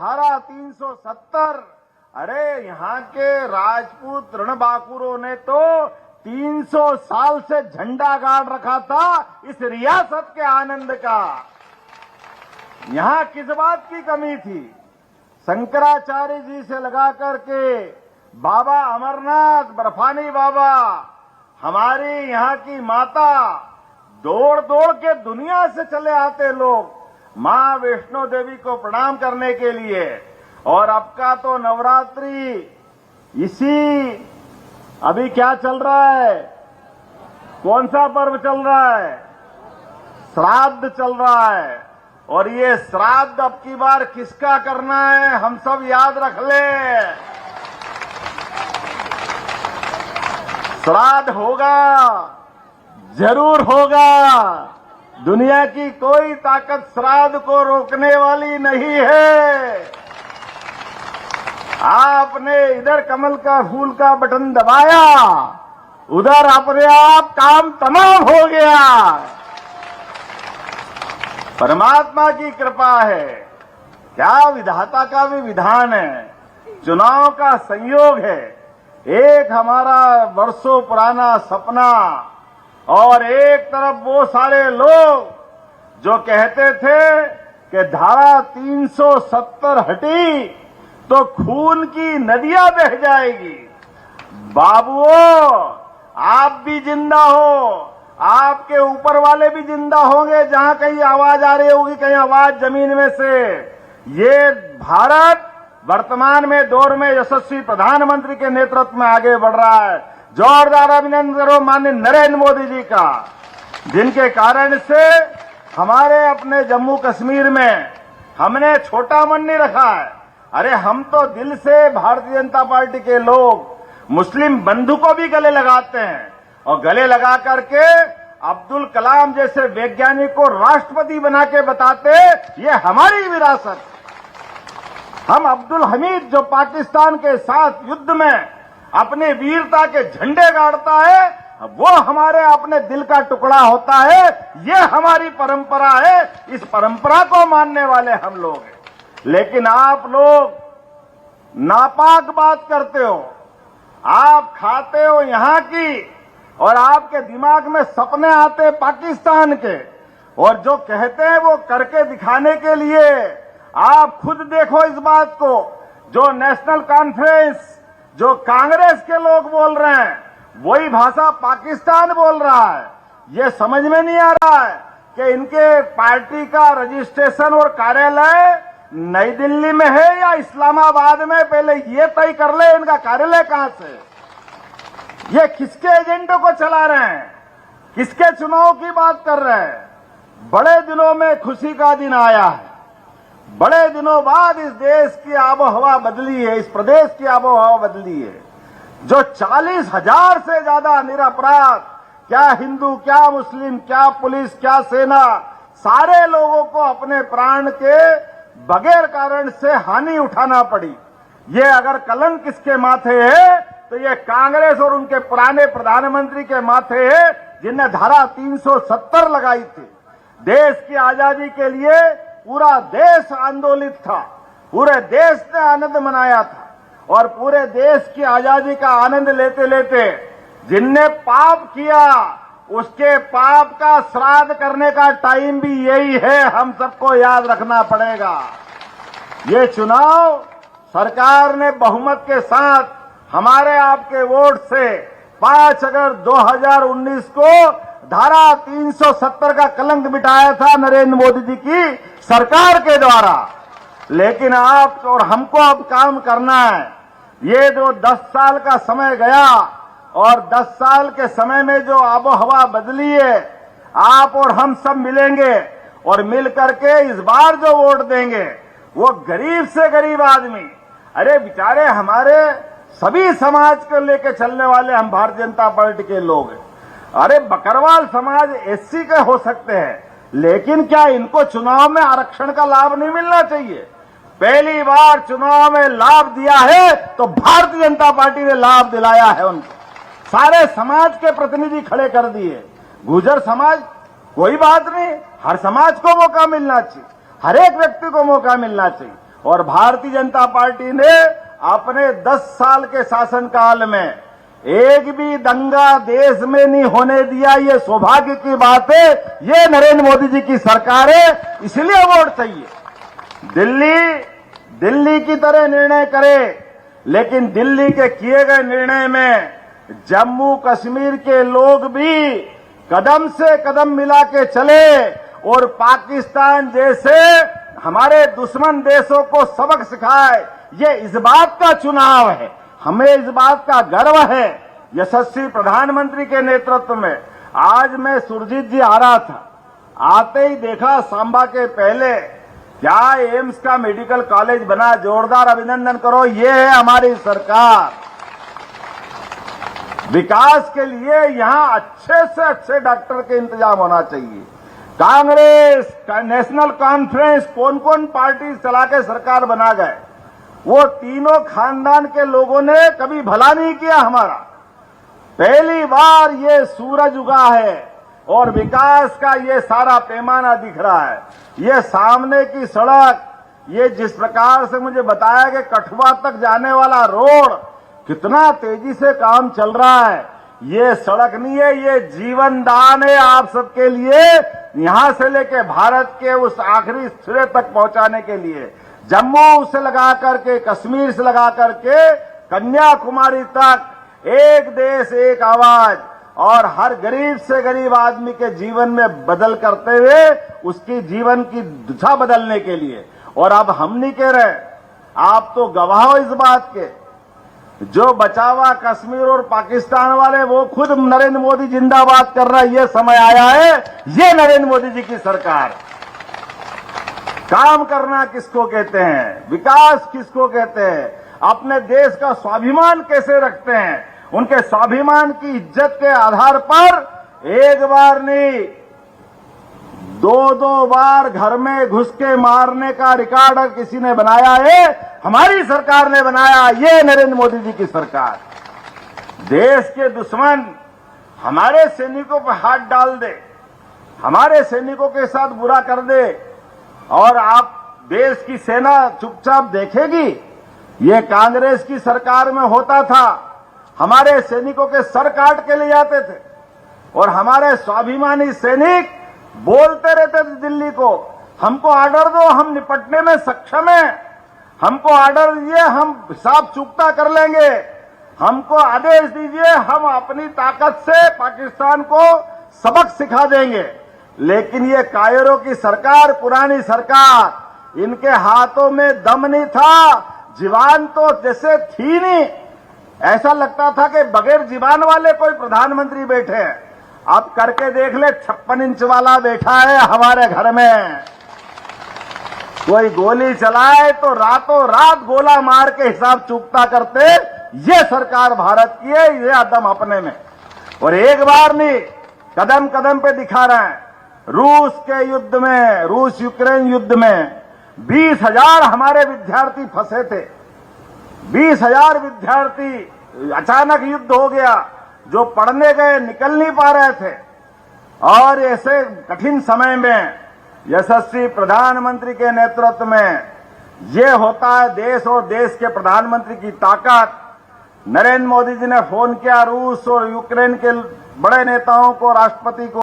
धारा 370, अरे यहाँ के राजपूत रणबांकुरों ने तो 300 साल से झंडा गाड़ रखा था इस रियासत के आनंद का। यहाँ किस बात की कमी थी? शंकराचार्य जी से लगा करके बाबा अमरनाथ, बर्फानी बाबा, हमारी यहाँ की माता, दौड़ दौड़ के दुनिया से चले आते लोग मां वैष्णो देवी को प्रणाम करने के लिए। और अब का तो नवरात्रि, इसी अभी क्या चल रहा है, कौन सा पर्व चल रहा है? श्राद्ध चल रहा है। और ये श्राद्ध अब की बार किसका करना है, हम सब याद रख ले। श्राद्ध होगा, जरूर होगा। दुनिया की कोई ताकत श्राद्ध को रोकने वाली नहीं है। आपने इधर कमल का फूल का बटन दबाया, उधर अपने आप काम तमाम हो गया। परमात्मा की कृपा है, क्या विधाता का भी विधान है, चुनाव का संयोग है। एक हमारा वर्षों पुराना सपना और एक तरफ वो सारे लोग जो कहते थे कि धारा 370 हटी तो खून की नदियां बह जाएगी। बाबुओ, आप भी जिंदा हो, आपके ऊपर वाले भी जिंदा होंगे। जहां कहीं आवाज आ रही होगी, कहीं आवाज जमीन में से, ये भारत वर्तमान में दौर में यशस्वी प्रधानमंत्री के नेतृत्व में आगे बढ़ रहा है। जोरदार अभिनंदन करो माननीय नरेंद्र मोदी जी का, जिनके कारण से हमारे अपने जम्मू कश्मीर में हमने छोटा मन नहीं रखा है। अरे हम तो दिल से भारतीय जनता पार्टी के लोग मुस्लिम बंधु को भी गले लगाते हैं, और गले लगा करके अब्दुल कलाम जैसे वैज्ञानिक को राष्ट्रपति बना के बताते, ये हमारी विरासत। हम अब्दुल हमीद जो पाकिस्तान के साथ युद्ध में अपने वीरता के झंडे गाड़ता है, वो हमारे अपने दिल का टुकड़ा होता है। ये हमारी परंपरा है, इस परंपरा को मानने वाले हम लोग हैं। लेकिन आप लोग नापाक बात करते हो, आप खाते हो यहां की, और आपके दिमाग में सपने आते पाकिस्तान के, और जो कहते हैं वो करके दिखाने के लिए। आप खुद देखो इस बात को, जो नेशनल कॉन्फ्रेंस, जो कांग्रेस के लोग बोल रहे हैं, वही भाषा पाकिस्तान बोल रहा है। ये समझ में नहीं आ रहा है कि इनके पार्टी का रजिस्ट्रेशन और कार्यालय नई दिल्ली में है या इस्लामाबाद में। पहले ये तय कर ले इनका कार्यालय कहां से। ये किसके एजेंडे को चला रहे हैं, किसके चुनाव की बात कर रहे हैं। बड़े दिनों में खुशी का दिन आया है। बड़े दिनों बाद इस देश की आबोहवा बदली है, इस प्रदेश की आबोहवा बदली है। जो 40,000 से ज्यादा निरपराध, क्या हिंदू, क्या मुस्लिम, क्या पुलिस, क्या सेना, सारे लोगों को अपने प्राण के बगैर कारण से हानि उठाना पड़ी। ये अगर कलंक किसके माथे है तो ये कांग्रेस और उनके पुराने प्रधानमंत्री के माथे है, जिनने धारा 370 लगाई थी। देश की आजादी के लिए पूरा देश आंदोलित था, पूरे देश ने आनंद मनाया था, और पूरे देश की आजादी का आनंद लेते लेते जिनने पाप किया, उसके पाप का श्राद्ध करने का टाइम भी यही है। हम सबको याद रखना पड़ेगा। ये चुनाव सरकार ने बहुमत के साथ हमारे आपके वोट से 5 अगस्त 2019 को धारा 370 का कलंक मिटाया था नरेंद्र मोदी जी की सरकार के द्वारा। लेकिन आप और हमको अब काम करना है। ये जो 10 साल का समय गया, और 10 साल के समय में जो आबोहवा बदली है, आप और हम सब मिलेंगे, और मिल करके इस बार जो वोट देंगे वो गरीब से गरीब आदमी, अरे बेचारे हमारे सभी समाज को लेकर चलने वाले हम भारतीय जनता पार्टी के लोग हैं। अरे बकरवाल समाज एससी के हो सकते हैं, लेकिन क्या इनको चुनाव में आरक्षण का लाभ नहीं मिलना चाहिए? पहली बार चुनाव में लाभ दिया है तो भारतीय जनता पार्टी ने लाभ दिलाया है उनको। सारे समाज के प्रतिनिधि खड़े कर दिए। गुर्जर समाज कोई बात नहीं, हर समाज को मौका मिलना चाहिए, हर एक व्यक्ति को मौका मिलना चाहिए। और भारतीय जनता पार्टी ने अपने 10 साल के शासनकाल में एक भी दंगा देश में नहीं होने दिया। ये सौभाग्य की बात है, ये नरेंद्र मोदी जी की सरकार है, इसलिए वोट चाहिए। दिल्ली की तरह निर्णय करे, लेकिन दिल्ली के किए गए निर्णय में जम्मू कश्मीर के लोग भी कदम से कदम मिला के चले और पाकिस्तान जैसे हमारे दुश्मन देशों को सबक सिखाए। ये इस बात का चुनाव है, हमें इस बात का गर्व है। यशस्वी प्रधानमंत्री के नेतृत्व में आज मैं सुरजीत जी आ रहा था, आते ही देखा सांबा के पहले क्या एम्स का मेडिकल कॉलेज बना, जोरदार अभिनंदन करो। ये है हमारी सरकार। विकास के लिए यहां अच्छे से अच्छे डॉक्टर के इंतजाम होना चाहिए। कांग्रेस नेशनल कॉन्फ्रेंस कौन कौन पार्टी चला के सरकार बना गए, वो तीनों खानदान के लोगों ने कभी भला नहीं किया हमारा। पहली बार ये सूरज उगा है और विकास का ये सारा पैमाना दिख रहा है। ये सामने की सड़क, ये जिस प्रकार से मुझे बताया कि कठुआ तक जाने वाला रोड, कितना तेजी से काम चल रहा है। ये सड़क नहीं है, ये जीवन दान है आप सबके लिए, यहां से लेके भारत के उस आखिरी सिरे तक पहुंचाने के लिए। जम्मू से लगा करके, कश्मीर से लगा करके कन्याकुमारी तक, एक देश एक आवाज, और हर गरीब से गरीब आदमी के जीवन में बदल करते हुए उसकी जीवन की दिशा बदलने के लिए। और अब हम नहीं कह रहे, आप तो गवाह हो इस बात के, जो बचावा कश्मीर और पाकिस्तान वाले वो खुद नरेंद्र मोदी जिंदाबाद कर रहा है। ये समय आया है, ये नरेंद्र मोदी जी की सरकार। काम करना किसको कहते हैं, विकास किसको कहते हैं, अपने देश का स्वाभिमान कैसे रखते हैं, उनके स्वाभिमान की इज्जत के आधार पर एक बार नहीं, दो बार घर में घुस के मारने का रिकॉर्ड किसी ने बनाया है, हमारी सरकार ने बनाया। ये नरेंद्र मोदी जी की सरकार। देश के दुश्मन हमारे सैनिकों पर हाथ डाल दे, हमारे सैनिकों के साथ बुरा कर दे, और आप देश की सेना चुपचाप देखेगी। ये कांग्रेस की सरकार में होता था, हमारे सैनिकों के सर काट के ले जाते थे, और हमारे स्वाभिमानी सैनिक बोलते रहते थे दिल्ली को, हमको ऑर्डर दो, हम निपटने में सक्षम हैं, हमको ऑर्डर दीजिए, हम हिसाब चुकता कर लेंगे, हमको आदेश दीजिए, हम अपनी ताकत से पाकिस्तान को सबक सिखा देंगे। लेकिन ये कायरों की सरकार, पुरानी सरकार, इनके हाथों में दम नहीं था, जीवान तो जैसे थी नहीं, ऐसा लगता था कि बगैर जीवान वाले कोई प्रधानमंत्री बैठे हैं। अब करके देख ले, 56 इंच वाला बैठा है हमारे घर में। कोई गोली चलाए तो रातों रात गोला मार के हिसाब चुकता करते। ये सरकार भारत की है, ये अदम अपने में। और एक बार नहीं, कदम कदम पे दिखा रहे हैं। रूस के युद्ध में, रूस यूक्रेन युद्ध में 20,000 हमारे विद्यार्थी फंसे थे। 20,000 विद्यार्थी, अचानक युद्ध हो गया, जो पढ़ने गए निकल नहीं पा रहे थे। और ऐसे कठिन समय में यशस्वी प्रधानमंत्री के नेतृत्व में ये होता है देश और देश के प्रधानमंत्री की ताकत। नरेंद्र मोदी जी ने फोन किया रूस और यूक्रेन के बड़े नेताओं को, राष्ट्रपति को,